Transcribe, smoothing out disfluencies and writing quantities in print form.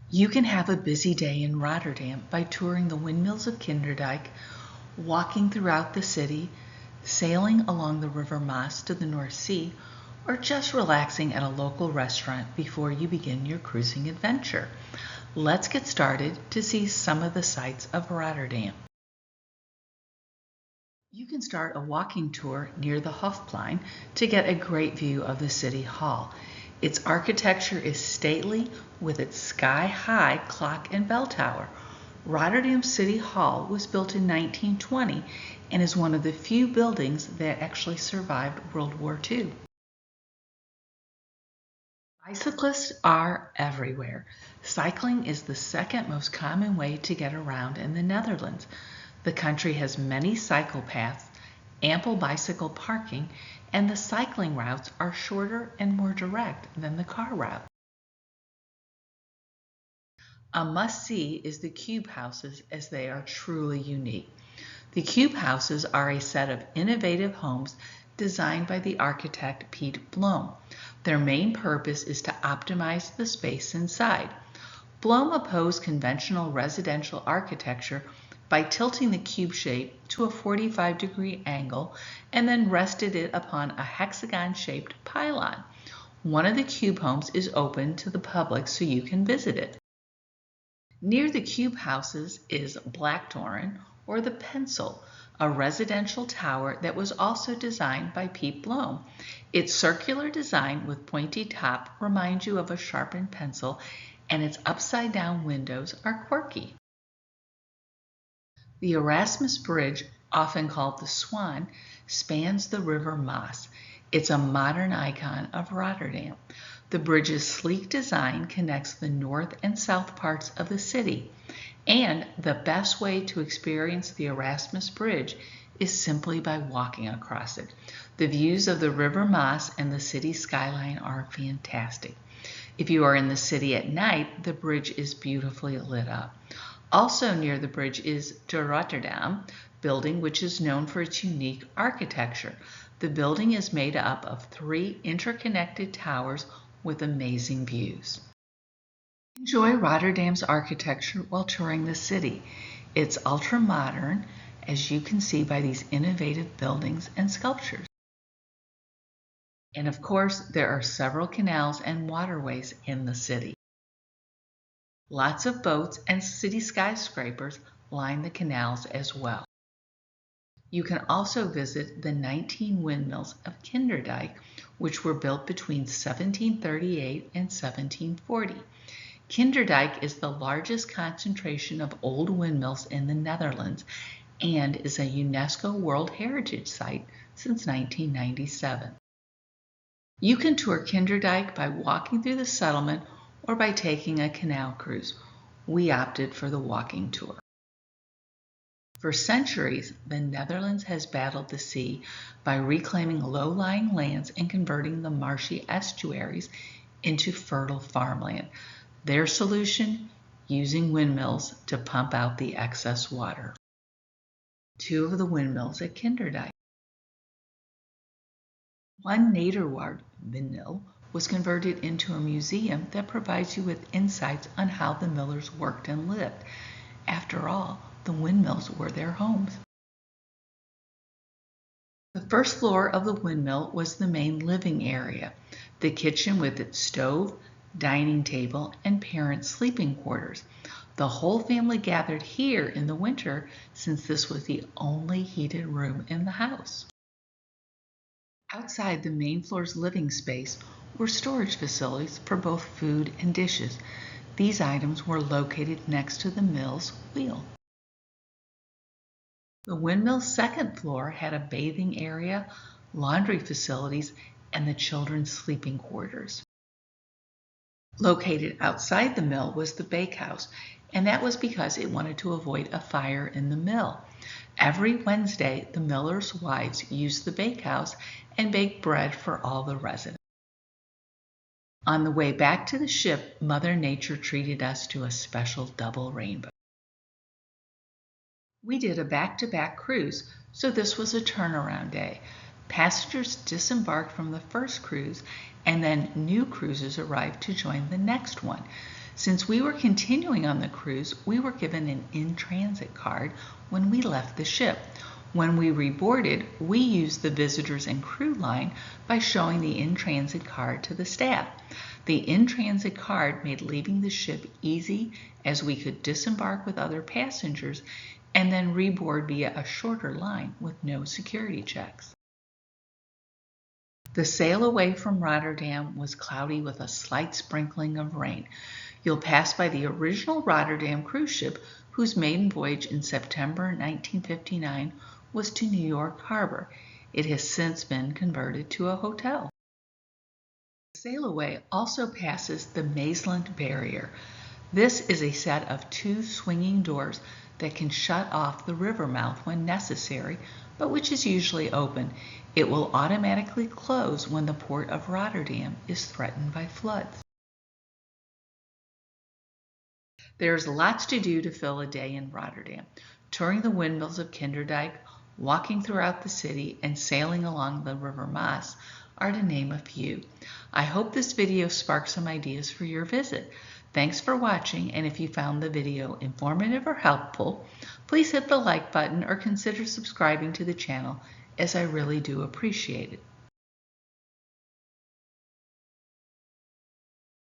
You can have a busy day in Rotterdam by touring the Windmills of Kinderdijk, walking throughout the city, sailing along the River Maas to the North Sea, or just relaxing at a local restaurant before you begin your cruising adventure. Let's get started to see some of the sights of Rotterdam. You can start a walking tour near the Hofplein to get a great view of the City Hall. Its architecture is stately with its sky-high clock and bell tower. Rotterdam City Hall was built in 1920 and is one of the few buildings that actually survived World War II. Bicyclists are everywhere. Cycling is the second most common way to get around in the Netherlands. The country has many cycle paths, ample bicycle parking, and the cycling routes are shorter and more direct than the car route. A must-see is the cube houses, as they are truly unique. The cube houses are a set of innovative homes designed by the architect Piet Blom. Their main purpose is to optimize the space inside. Blom opposed conventional residential architecture by tilting the cube shape to a 45-degree angle and then rested it upon a hexagon-shaped pylon. One of the cube homes is open to the public so you can visit it. Near the cube houses is Blacktoren, or the Pencil, a residential tower that was also designed by Piet Blom. Its circular design with pointy top reminds you of a sharpened pencil, and its upside-down windows are quirky. The Erasmus Bridge, often called the Swan, spans the River Maas. It's a modern icon of Rotterdam. The bridge's sleek design connects the north and south parts of the city, and the best way to experience the Erasmus Bridge is simply by walking across it. The views of the River Maas and the city skyline are fantastic. If you are in the city at night, the bridge is beautifully lit up. Also near the bridge is the Rotterdam building, which is known for its unique architecture. The building is made up of 3 interconnected towers with amazing views. Enjoy Rotterdam's architecture while touring the city. It's ultra-modern, as you can see by these innovative buildings and sculptures. And of course, there are several canals and waterways in the city. Lots of boats and city skyscrapers line the canals as well. You can also visit the 19 windmills of Kinderdijk, which were built between 1738 and 1740. Kinderdijk is the largest concentration of old windmills in the Netherlands and is a UNESCO World Heritage Site since 1997. You can tour Kinderdijk by walking through the settlement or by taking a canal cruise. We opted for the walking tour. For centuries, the Netherlands has battled the sea by reclaiming low-lying lands and converting the marshy estuaries into fertile farmland. Their solution? Using windmills to pump out the excess water. 2 of the windmills at Kinderdijk. One Nederwaard windmill was converted into a museum that provides you with insights on how the millers worked and lived. After all, the windmills were their homes. The first floor of the windmill was the main living area, the kitchen with its stove, dining table, and parents' sleeping quarters. The whole family gathered here in the winter since this was the only heated room in the house. Outside the main floor's living space were storage facilities for both food and dishes. These items were located next to the mill's wheel. The windmill's second floor had a bathing area, laundry facilities, and the children's sleeping quarters. Located outside the mill was the bakehouse, and that was because it wanted to avoid a fire in the mill. Every Wednesday, the millers' wives used the bakehouse and baked bread for all the residents. On the way back to the ship, Mother Nature treated us to a special double rainbow. We did a back-to-back cruise, so this was a turnaround day. Passengers disembarked from the first cruise, and then new cruises arrived to join the next one. Since we were continuing on the cruise, we were given an in-transit card when we left the ship. When we reboarded, we used the visitors and crew line by showing the in-transit card to the staff. The in-transit card made leaving the ship easy, as we could disembark with other passengers and then reboard via a shorter line with no security checks. The sail away from Rotterdam was cloudy with a slight sprinkling of rain. You'll pass by the original Rotterdam cruise ship, whose maiden voyage in September 1959 was to New York Harbor. It has since been converted to a hotel. The sail away also passes the Maasland Barrier. This is a set of 2 swinging doors that can shut off the river mouth when necessary, but which is usually open. It will automatically close when the port of Rotterdam is threatened by floods. There's lots to do to fill a day in Rotterdam. Touring the windmills of Kinderdijk, walking throughout the city, and sailing along the River Maas are to name a few. I hope this video sparked some ideas for your visit. Thanks for watching, and if you found the video informative or helpful, please hit the like button or consider subscribing to the channel, as I really do appreciate it.